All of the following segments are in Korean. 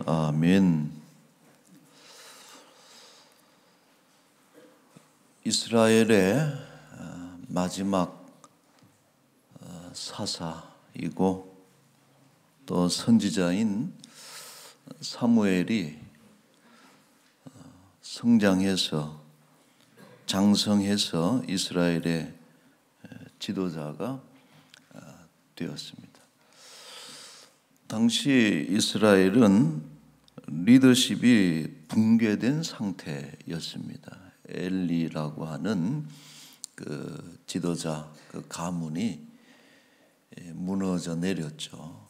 아멘. 이스라엘의 마지막 사사이고 또 선지자인 사무엘이 성장해서 장성해서 이스라엘의 지도자가 되었습니다. 당시 이스라엘은 리더십이 붕괴된 상태였습니다. 엘리라고 하는 그 지도자, 그 가문이 무너져 내렸죠.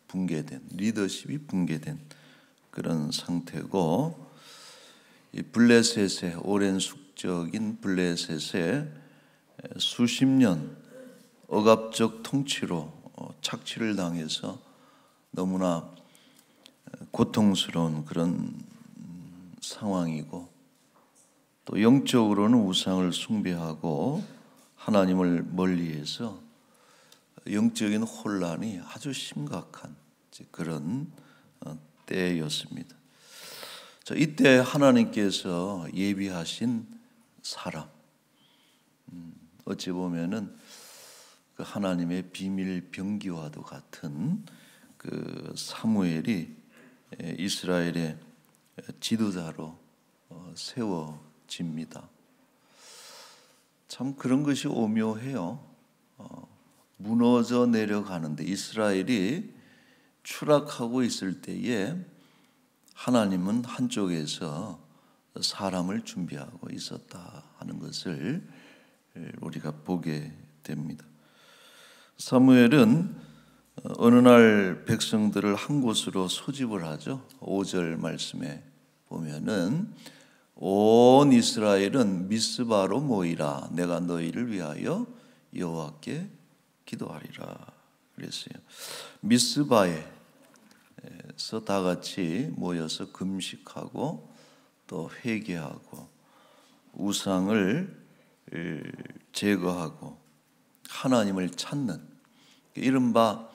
붕괴된, 리더십이 붕괴된 그런 상태고, 이 블레셋의 오랜 숙적인 블레셋의 수십 년 억압적 통치로 착취를 당해서 너무나 고통스러운 그런 상황이고, 또 영적으로는 우상을 숭배하고 하나님을 멀리해서 영적인 혼란이 아주 심각한 그런 때였습니다. 자, 이때 하나님께서 예비하신 사람, 어찌 보면은 그 하나님의 비밀 병기와도 같은 그 사무엘이 이스라엘의 지도자로 세워집니다. 참 그런 것이 오묘해요. 무너져 내려가는데, 이스라엘이 추락하고 있을 때에 하나님은 한쪽에서 사람을 준비하고 있었다 하는 것을 우리가 보게 됩니다. 사무엘은 어느 날 백성들을 한 곳으로 소집을 하죠. 5절 말씀에 보면은 온 이스라엘은 미스바로 모이라, 내가 너희를 위하여 여호와께 기도하리라 그랬어요. 미스바에서 다 같이 모여서 금식하고 또 회개하고 우상을 제거하고 하나님을 찾는, 이른바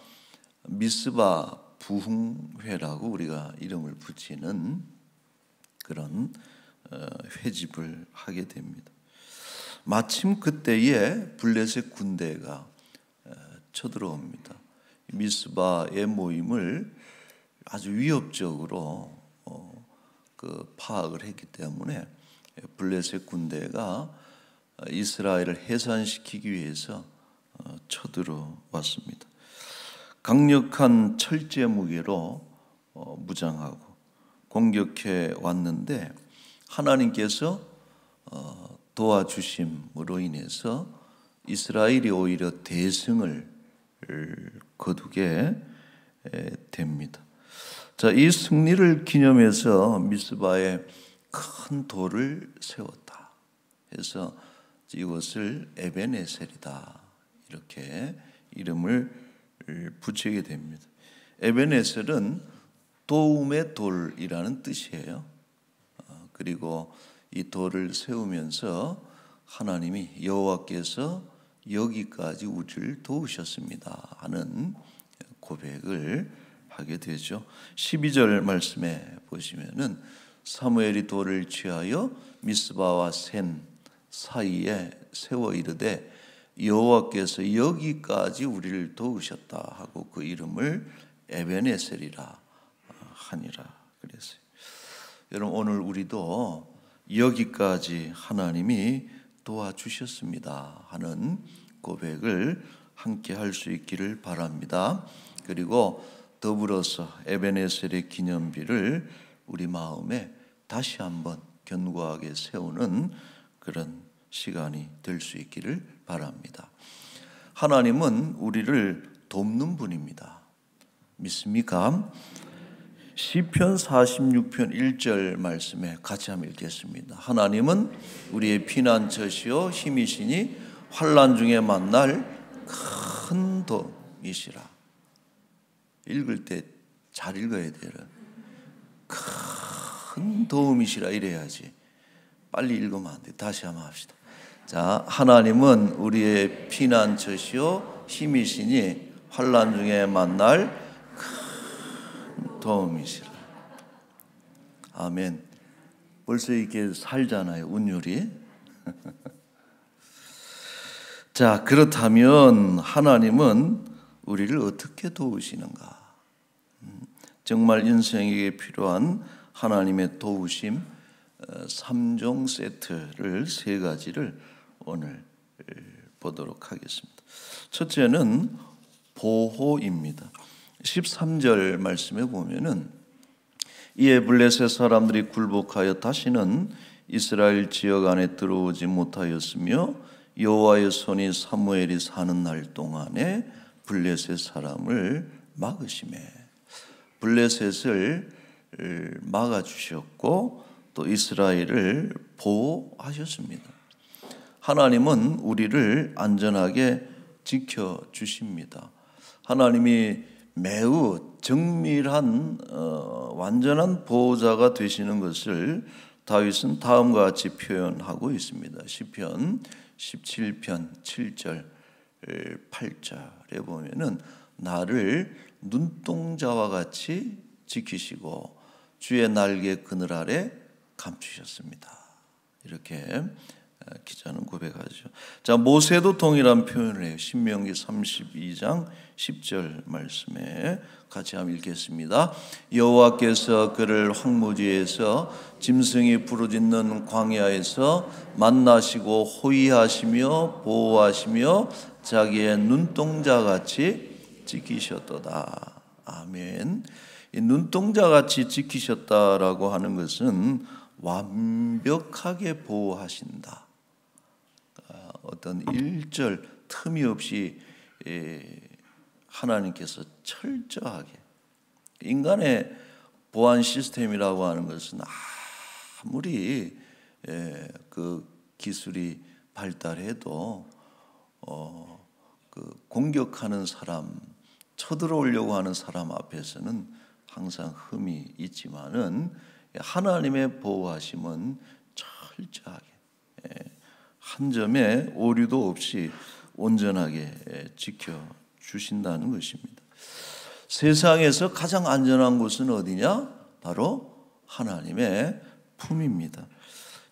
미스바 부흥회라고 우리가 이름을 붙이는 그런 회집을 하게 됩니다. 마침 그때에 블레셋 군대가 쳐들어옵니다. 미스바의 모임을 아주 위협적으로 파악을 했기 때문에 블레셋 군대가 이스라엘을 해산시키기 위해서 쳐들어왔습니다. 강력한 철제 무기로 무장하고 공격해 왔는데, 하나님께서 도와주심으로 인해서 이스라엘이 오히려 대승을 거두게 됩니다. 자, 이 승리를 기념해서 미스바에 큰 돌을 세웠다 해서 이것을 에벤에셀이다 이렇게 이름을 붙이게 됩니다. 에벤에셀은 도움의 돌이라는 뜻이에요. 그리고 이 돌을 세우면서 하나님이 여호와께서 여기까지 우리를 도우셨습니다 하는 고백을 하게 되죠. 12절 말씀에 보시면은 사무엘이 돌을 취하여 미스바와 센 사이에 세워 이르되 여호와께서 여기까지 우리를 도우셨다 하고 그 이름을 에벤에셀이라 하니라 그랬어요. 여러분, 오늘 우리도 여기까지 하나님이 도와주셨습니다 하는 고백을 함께 할 수 있기를 바랍니다. 그리고 더불어서 에벤에셀의 기념비를 우리 마음에 다시 한번 견고하게 세우는 그런 시간이 될 수 있기를 바랍니다. 하나님은 우리를 돕는 분입니다. 믿습니까? 시편 46편 1절 말씀에 같이 한번 읽겠습니다. 하나님은 우리의 피난처시요 힘이시니 환난 중에 만날 큰 도움이시라. 읽을 때 잘 읽어야 돼요. 큰 도움이시라 이래야지. 빨리 읽으면 안 돼. 다시 한번 합시다. 자, 하나님은 우리의 피난처시요 힘이시니 환난 중에 만날 큰 도움이시라. 아멘. 벌써 이렇게 살잖아요, 운율이. 자, 그렇다면 하나님은 우리를 어떻게 도우시는가? 정말 인생에게 필요한 하나님의 도우심 3종 세트를 3가지를 오늘 보도록 하겠습니다. 첫째는 보호입니다. 13절 말씀에 보면은 이에 블레셋 사람들이 굴복하여 다시는 이스라엘 지역 안에 들어오지 못하였으며 여호와의 손이 사무엘이 사는 날 동안에 블레셋 사람을 막으시매. 블레셋을 막아주셨고 또 이스라엘을 보호하셨습니다. 하나님은 우리를 안전하게 지켜주십니다. 하나님이 매우 정밀한 완전한 보호자가 되시는 것을 다윗은 다음과 같이 표현하고 있습니다. 시편 17편 7절 8절에 보면은 나를 눈동자와 같이 지키시고 주의 날개 그늘 아래 감추셨습니다. 이렇게 기자는 고백하죠. 자, 모세도 동일한 표현을 해요. 신명기 32장 10절 말씀에 같이 한번 읽겠습니다. 여호와께서 그를 황무지에서 짐승이 부르짖는 광야에서 만나시고 호위하시며 보호하시며 자기의 눈동자같이 지키셨도다. 아멘. 이 눈동자같이 지키셨다라고 하는 것은 완벽하게 보호하신다. 어떤 일절 틈이 없이 하나님께서 철저하게, 인간의 보안 시스템이라고 하는 것은 아무리 그 기술이 발달해도 그 공격하는 사람, 쳐들어오려고 하는 사람 앞에서는 항상 흠이 있지만은 하나님의 보호하심은 철저하게 한 점의 오류도 없이 온전하게 지켜주신다는 것입니다. 세상에서 가장 안전한 곳은 어디냐? 바로 하나님의 품입니다.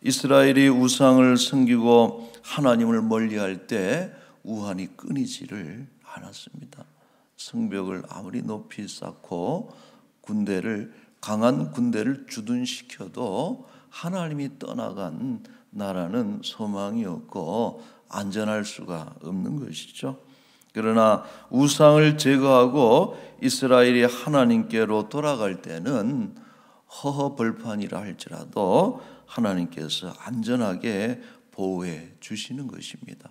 이스라엘이 우상을 섬기고 하나님을 멀리할 때 우환이 끊이지를 않았습니다. 성벽을 아무리 높이 쌓고 강한 군대를 주둔시켜도 하나님이 떠나간 나라는 소망이 없고 안전할 수가 없는 것이죠. 그러나 우상을 제거하고 이스라엘이 하나님께로 돌아갈 때는 허허벌판이라 할지라도 하나님께서 안전하게 보호해 주시는 것입니다.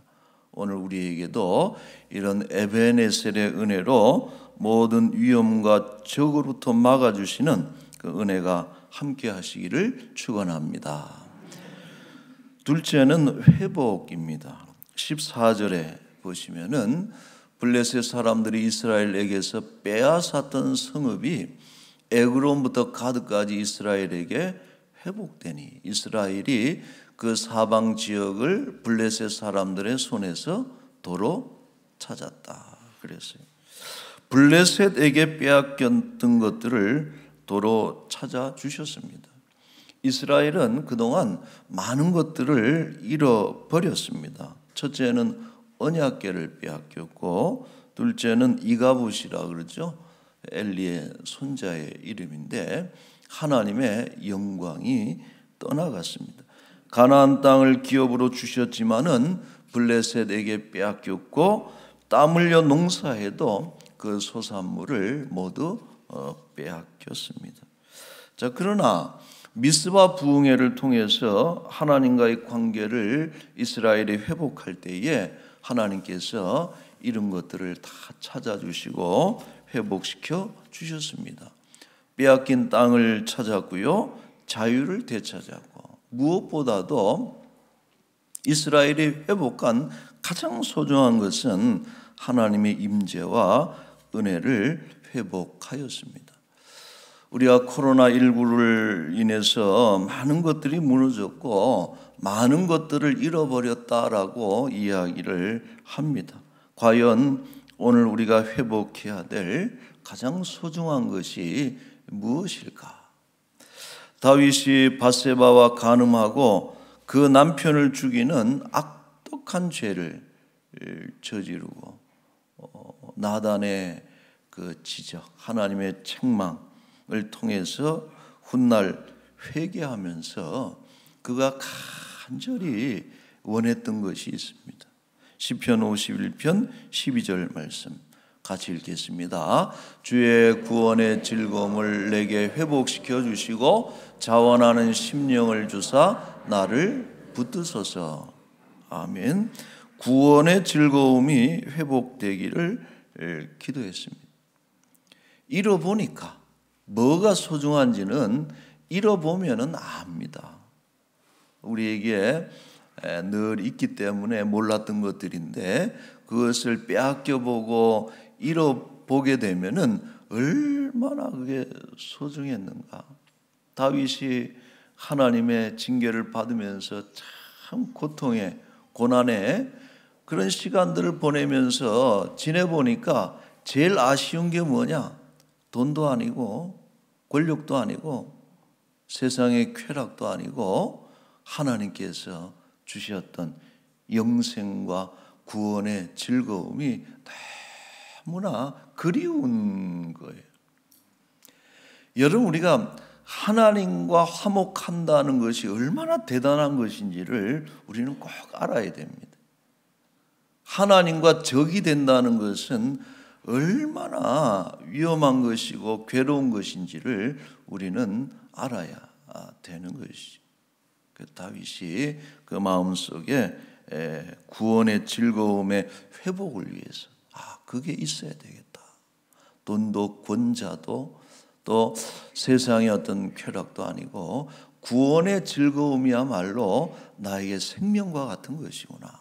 오늘 우리에게도 이런 에베네셀의 은혜로 모든 위험과 적으로부터 막아주시는 그 은혜가 함께 하시기를 축원합니다. 둘째는 회복입니다. 14절에 보시면은 블레셋 사람들이 이스라엘에게서 빼앗았던 성읍이 에그론부터 가드까지 이스라엘에게 회복되니 이스라엘이 그 사방 지역을 블레셋 사람들의 손에서 도로 찾았다 그랬어요. 블레셋에게 빼앗겼던 것들을 도로 찾아주셨습니다. 이스라엘은 그동안 많은 것들을 잃어버렸습니다. 첫째는 언약궤를 빼앗겼고, 둘째는 이가봇이라 그러죠. 엘리의 손자의 이름인데 하나님의 영광이 떠나갔습니다. 가나안 땅을 기업으로 주셨지만은 블레셋에게 빼앗겼고, 땀 흘려 농사해도 그 소산물을 모두 빼앗겼습니다. 자, 그러나 미스바 부흥회를 통해서 하나님과의 관계를 이스라엘이 회복할 때에 하나님께서 이런 것들을 다 찾아주시고 회복시켜 주셨습니다. 빼앗긴 땅을 찾았고요, 자유를 되찾았고, 무엇보다도 이스라엘이 회복한 가장 소중한 것은 하나님의 임재와 은혜를 회복하였습니다. 우리가 코로나19를 인해서 많은 것들이 무너졌고 많은 것들을 잃어버렸다라고 이야기를 합니다. 과연 오늘 우리가 회복해야 될 가장 소중한 것이 무엇일까? 다윗이 밧세바와 간음하고 그 남편을 죽이는 악독한 죄를 저지르고 나단의 그 지적, 하나님의 책망을 통해서 훗날 회개하면서 그가 간절히 원했던 것이 있습니다. 시편 51편 12절 말씀 같이 읽겠습니다. 주의 구원의 즐거움을 내게 회복시켜 주시고 자원하는 심령을 주사 나를 붙드소서. 아멘. 구원의 즐거움이 회복되기를 기도했습니다. 잃어보니까 뭐가 소중한지는 잃어보면은 압니다. 우리에게 늘 있기 때문에 몰랐던 것들인데 그것을 빼앗겨보고 잃어보게 되면은 얼마나 그게 소중했는가. 다윗이 하나님의 징계를 받으면서 참 고통에 고난에 그런 시간들을 보내면서 지내보니까 제일 아쉬운 게 뭐냐? 돈도 아니고 권력도 아니고 세상의 쾌락도 아니고 하나님께서 주셨던 영생과 구원의 즐거움이 너무나 그리운 거예요. 여러분, 우리가 하나님과 화목한다는 것이 얼마나 대단한 것인지를 우리는 꼭 알아야 됩니다. 하나님과 적이 된다는 것은 얼마나 위험한 것이고 괴로운 것인지를 우리는 알아야 되는 것이죠. 다윗이 그 마음속에 구원의 즐거움의 회복을 위해서 그게 있어야 되겠다. 돈도 권자도 또 세상의 어떤 쾌락도 아니고 구원의 즐거움이야말로 나에게 생명과 같은 것이구나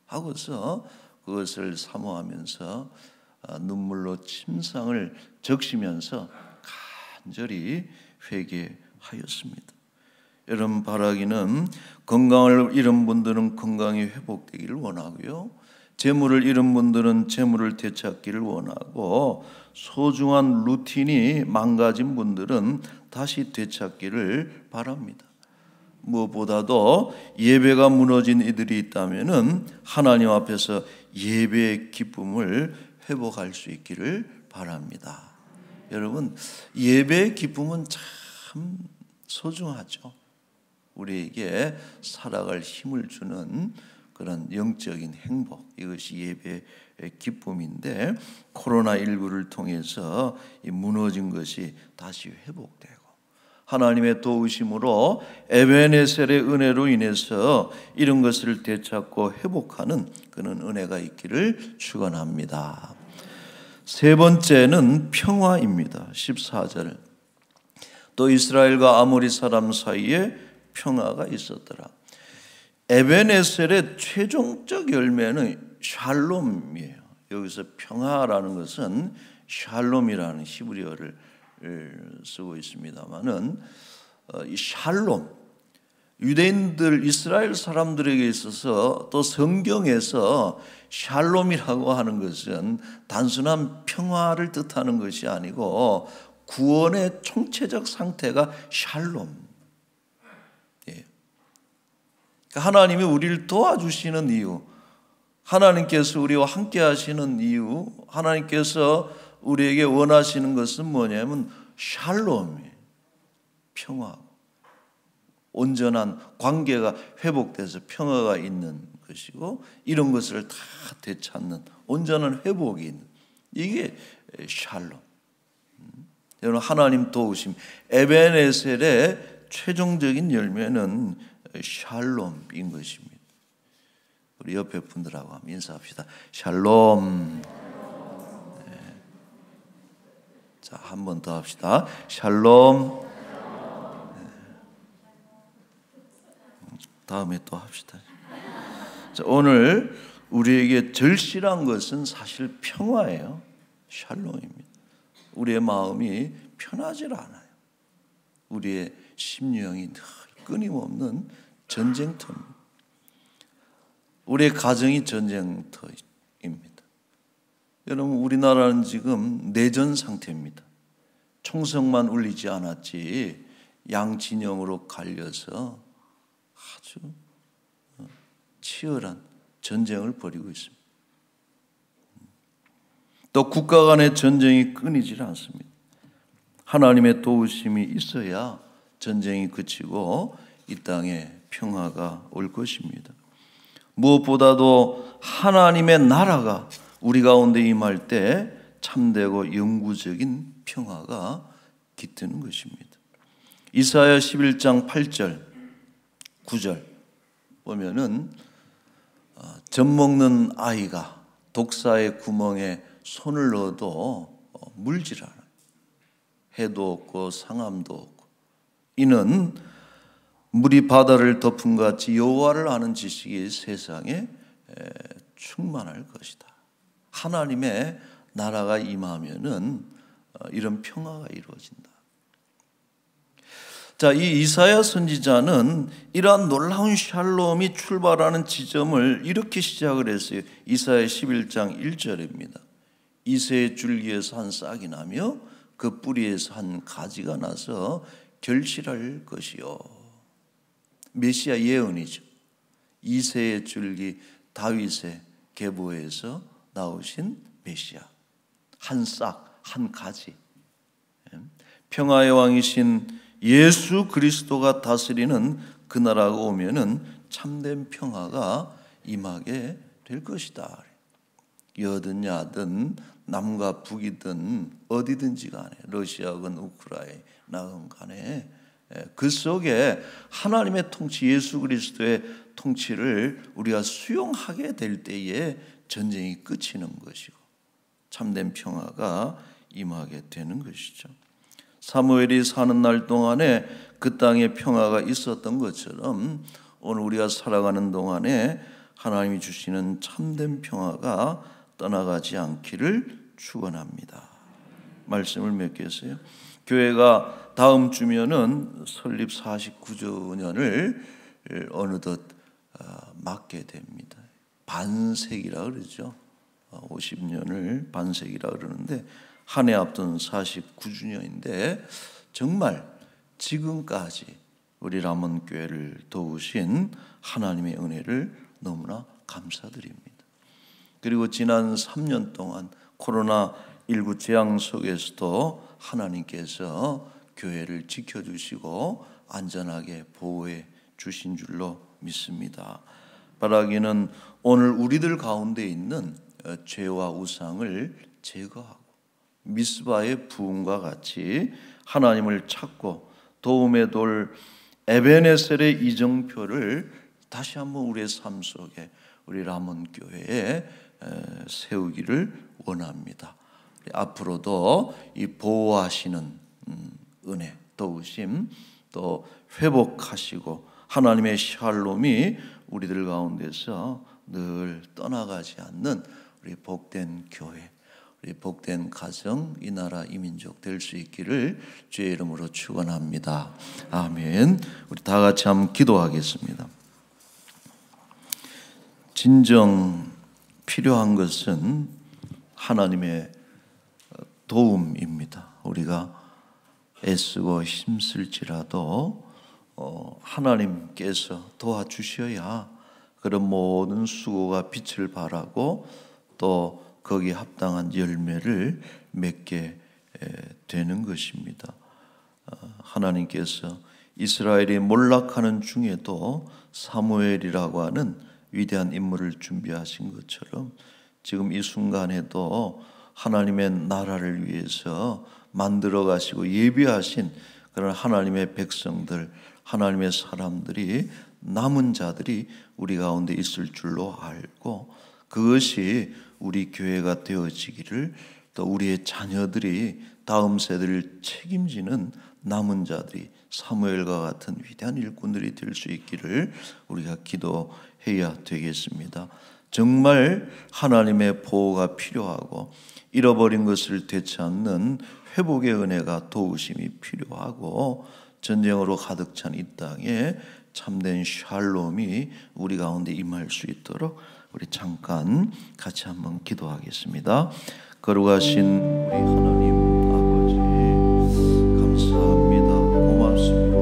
하고서 그것을 사모하면서 눈물로 침상을 적시면서 간절히 회개하였습니다. 여러분, 바라기는 건강을 잃은 분들은 건강이 회복되기를 원하고요, 재물을 잃은 분들은 재물을 되찾기를 원하고, 소중한 루틴이 망가진 분들은 다시 되찾기를 바랍니다. 무엇보다도 예배가 무너진 이들이 있다면 하나님 앞에서 예배의 기쁨을 회복할 수 있기를 바랍니다. 여러분, 예배의 기쁨은 참 소중하죠. 우리에게 살아갈 힘을 주는 그런 영적인 행복, 이것이 예배의 기쁨인데 코로나19를 통해서 이 무너진 것이 다시 회복되고 하나님의 도우심으로 에베네셀의 은혜로 인해서 이런 것을 되찾고 회복하는 그런 은혜가 있기를 축원합니다. 세 번째는 평화입니다. 14절. 또 이스라엘과 아모리 사람 사이에 평화가 있었더라. 에베네셀의 최종적 열매는 샬롬이에요. 여기서 평화라는 것은 샬롬이라는 히브리어를 쓰고 있습니다만은 이 샬롬, 유대인들 이스라엘 사람들에게 있어서 또 성경에서 샬롬이라고 하는 것은 단순한 평화를 뜻하는 것이 아니고 구원의 총체적 상태가 샬롬. 하나님이 우리를 도와주시는 이유, 하나님께서 우리와 함께 하시는 이유, 하나님께서 우리에게 원하시는 것은 뭐냐면 샬롬이에요. 평화, 온전한 관계가 회복돼서 평화가 있는 것이고 이런 것을 다 되찾는 온전한 회복이 있는 이게 샬롬. 여러분, 하나님 도우심, 에베네셀의 최종적인 열매는 샬롬인 것입니다. 우리 옆에 분들하고 한번 인사합시다. 샬롬. 네. 자, 한 번 더 합시다. 샬롬. 네. 다음에 또 합시다. 자, 오늘 우리에게 절실한 것은 사실 평화예요. 샬롬입니다. 우리의 마음이 편하질 않아요. 우리의 심령이 늘 끊임없는 전쟁터입니다. 우리의 가정이 전쟁터입니다. 여러분, 우리나라는 지금 내전 상태입니다. 총성만 울리지 않았지 양 진영으로 갈려서 아주 치열한 전쟁을 벌이고 있습니다. 또 국가 간의 전쟁이 끊이질 않습니다. 하나님의 도우심이 있어야 전쟁이 그치고 이 땅에 평화가 올 것입니다. 무엇보다도 하나님의 나라가 우리 가운데 임할 때 참되고 영구적인 평화가 깃드는 것입니다. 이사야 11장 8절 9절 보면은 젖 먹는 아이가 독사의 구멍에 손을 넣어도 물질 않아요. 해도 없고 상함도 없고 이는 물이 바다를 덮은 같이 여호와를 아는 지식이 세상에 충만할 것이다. 하나님의 나라가 임하면은 이런 평화가 이루어진다. 자, 이 이사야 선지자는 이러한 놀라운 샬롬이 출발하는 지점을 이렇게 시작을 했어요. 이사야 11장 1절입니다. 이새의 줄기에서 한 싹이 나며 그 뿌리에서 한 가지가 나서 결실할 것이요. 메시아 예언이죠. 이새의 줄기 다윗의 계보에서 나오신 메시아. 한 싹, 한 가지. 평화의 왕이신 예수 그리스도가 다스리는 그 나라가 오면은 참된 평화가 임하게 될 것이다. 여든 야든 남과 북이든 어디든지 간에 러시아건 우크라이나건 간에 그 속에 하나님의 통치 예수 그리스도의 통치를 우리가 수용하게 될 때에 전쟁이 끝이는 것이고 참된 평화가 임하게 되는 것이죠. 사무엘이 사는 날 동안에 그 땅에 평화가 있었던 것처럼 오늘 우리가 살아가는 동안에 하나님이 주시는 참된 평화가 떠나가지 않기를 축원합니다. 말씀을 맺겠어요. 교회가 다음 주면은 설립 49주년을 어느덧 맞게 됩니다. 반세기라 그러죠. 50년을 반세기라 그러는데 한 해 앞둔 49주년인데 정말 지금까지 우리 람원교회를 도우신 하나님의 은혜를 너무나 감사드립니다. 그리고 지난 3년 동안 코로나19 재앙 속에서도 하나님께서 교회를 지켜주시고 안전하게 보호해 주신 줄로 믿습니다. 바라기는 오늘 우리들 가운데 있는 죄와 우상을 제거하고 미스바의 부흥과 같이 하나님을 찾고 도움의 돌 에베네셀의 이정표를 다시 한번 우리의 삶 속에 우리 람원교회에 세우기를 원합니다. 앞으로도 이 보호하시는 은혜, 도우심, 또 회복하시고 하나님의 샬롬이 우리들 가운데서 늘 떠나가지 않는 우리 복된 교회, 우리 복된 가정, 이 나라 이 민족 될 수 있기를 주의 이름으로 축원합니다. 아멘. 우리 다 같이 한번 기도하겠습니다. 진정 필요한 것은 하나님의 도움입니다. 우리가 애쓰고 힘쓸지라도 하나님께서 도와주셔야 그런 모든 수고가 빛을 발하고 또 거기에 합당한 열매를 맺게 되는 것입니다. 하나님께서 이스라엘이 몰락하는 중에도 사무엘이라고 하는 위대한 인물을 준비하신 것처럼 지금 이 순간에도 하나님의 나라를 위해서 만들어 가시고 예비하신 그런 하나님의 백성들, 하나님의 사람들이, 남은 자들이 우리 가운데 있을 줄로 알고 그것이 우리 교회가 되어지기를, 또 우리의 자녀들이 다음 세대를 책임지는 남은 자들이 사무엘과 같은 위대한 일꾼들이 될 수 있기를 우리가 기도해야 되겠습니다. 정말 하나님의 보호가 필요하고 잃어버린 것을 되찾는 회복의 은혜가 도우심이 필요하고 전쟁으로 가득 찬 이 땅에 참된 샬롬이 우리 가운데 임할 수 있도록 우리 잠깐 같이 한번 기도하겠습니다. 거룩하신 우리 하나님 아버지 감사합니다. 고맙습니다.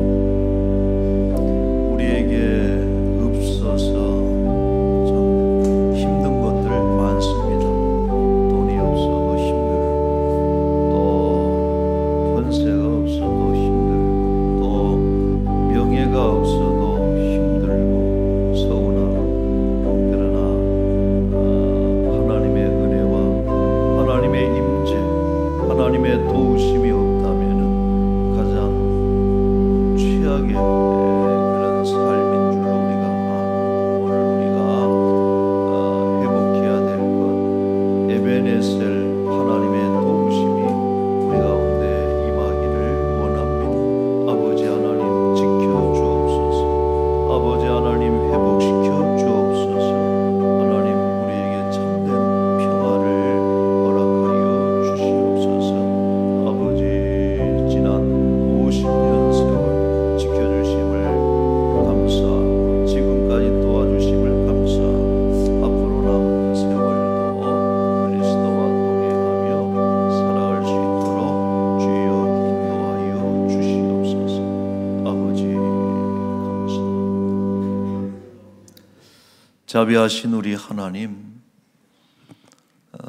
자비하신 우리 하나님,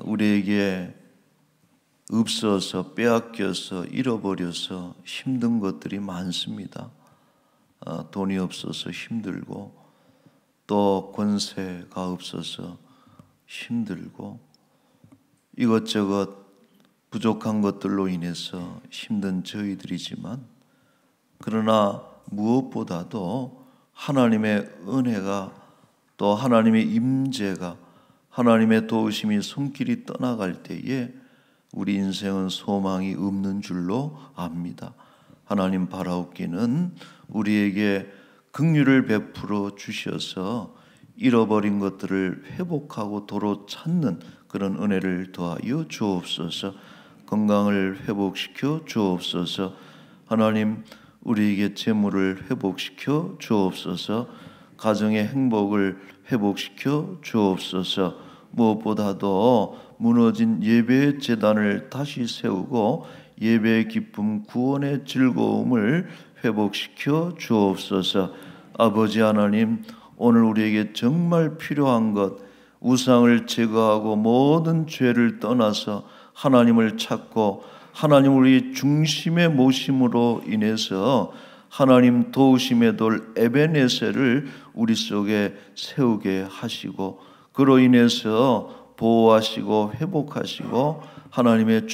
우리에게 없어서 빼앗겨서 잃어버려서 힘든 것들이 많습니다. 돈이 없어서 힘들고, 또 권세가 없어서 힘들고, 이것저것 부족한 것들로 인해서 힘든 저희들이지만, 그러나 무엇보다도 하나님의 은혜가, 또 하나님의 임재가, 하나님의 도우심이 손길이 떠나갈 때에 우리 인생은 소망이 없는 줄로 압니다. 하나님 바라옵기는 우리에게 긍휼을 베풀어 주셔서 잃어버린 것들을 회복하고 도로 찾는 그런 은혜를 더하여 주옵소서. 건강을 회복시켜 주옵소서. 하나님, 우리에게 재물을 회복시켜 주옵소서. 가정의 행복을 회복시켜 주옵소서. 무엇보다도 무너진 예배의 제단을 다시 세우고 예배의 기쁨, 구원의 즐거움을 회복시켜 주옵소서. 아버지 하나님, 오늘 우리에게 정말 필요한 것, 우상을 제거하고 모든 죄를 떠나서 하나님을 찾고 하나님 우리 중심에 모심으로 인해서 하나님 도우심의 돌 에베네셀을 우리 속에 세우게 하시고, 그로 인해서 보호하시고 회복하시고 하나님의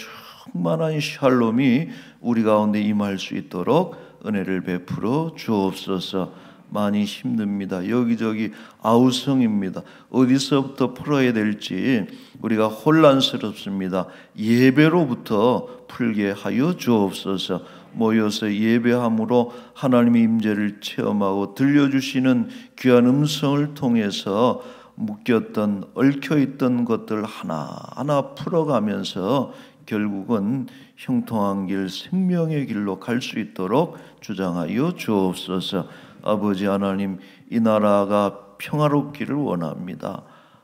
충만한 샬롬이 우리 가운데 임할 수 있도록 은혜를 베풀어 주옵소서. 많이 힘듭니다. 여기저기 아우성입니다. 어디서부터 풀어야 될지 우리가 혼란스럽습니다. 예배로부터 풀게 하여 주옵소서. 모여서 예배함으로 하나님의 임재를 체험하고 들려주시는 귀한 음성을 통해서 묶였던 얽혀있던 것들 하나하나 풀어가면서 결국은 형통한 길, 생명의 길로 갈 수 있도록 주장하여 주옵소서. 아버지 하나님, 이 나라가 평화롭기를 원합니다.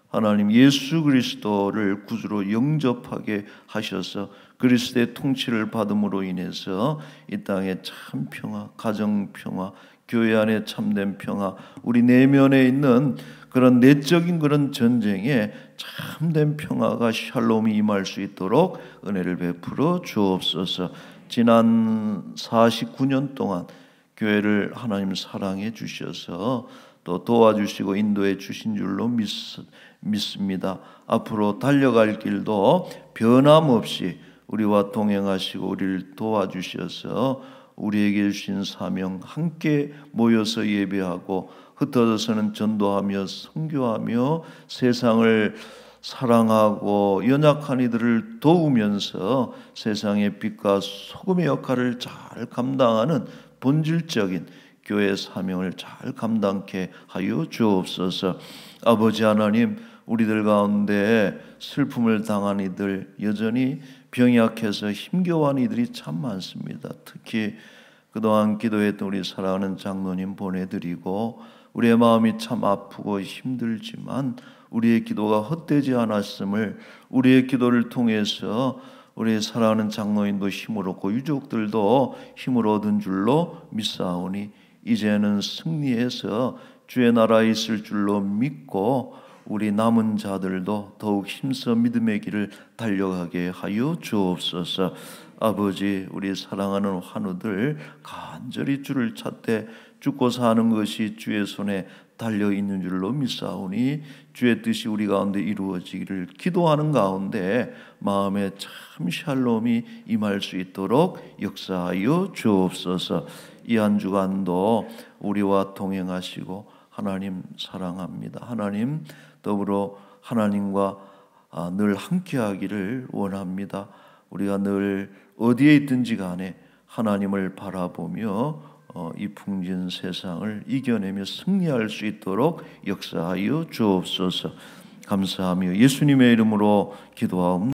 하나님, 예수 그리스도를 구주로 영접하게 하셔서 그리스도의 통치를 받음으로 인해서 이 땅에 참 평화, 가정 평화, 교회 안에 참된 평화, 우리 내면에 있는 그런 내적인 그런 전쟁에 참된 평화가 샬롬이 임할 수 있도록 은혜를 베풀어 주옵소서. 지난 49년 동안 교회를 하나님 사랑해 주셔서 또 도와주시고 인도해 주신 줄로 믿습니다. 앞으로 달려갈 길도 변함없이 우리와 동행하시고 우리를 도와주셔서 우리에게 주신 사명 함께 모여서 예배하고 흩어져서는 전도하며 선교하며 세상을 사랑하고 연약한 이들을 도우면서 세상의 빛과 소금의 역할을 잘 감당하는 본질적인 교회의 사명을 잘 감당케 하여 주옵소서. 아버지 하나님, 우리들 가운데 슬픔을 당한 이들, 여전히 병이 약해서 힘겨워한 이들이 참 많습니다. 특히 그동안 기도했던 우리 사랑하는 장로님 보내드리고, 우리의 마음이 참 아프고 힘들지만 우리의 기도가 헛되지 않았음을, 우리의 기도를 통해서 우리의 사랑하는 장로님도 힘을 얻고 유족들도 힘을 얻은 줄로 믿사오니, 이제는 승리해서 주의 나라에 있을 줄로 믿고 우리 남은 자들도 더욱 힘써 믿음의 길을 달려가게 하여 주옵소서. 아버지, 우리 사랑하는 환우들 간절히 주를 찾되 죽고 사는 것이 주의 손에 달려있는 줄로 믿사오니 주의 뜻이 우리 가운데 이루어지기를 기도하는 가운데 마음에 참 샬롬이 임할 수 있도록 역사하여 주옵소서. 이 한 주간도 우리와 동행하시고 하나님 사랑합니다. 하나님 더불어 하나님과 늘 함께하기를 원합니다. 우리가 늘 어디에 있든지 간에 하나님을 바라보며 이 풍진 세상을 이겨내며 승리할 수 있도록 역사하여 주옵소서. 감사하며 예수님의 이름으로 기도하옵나이다.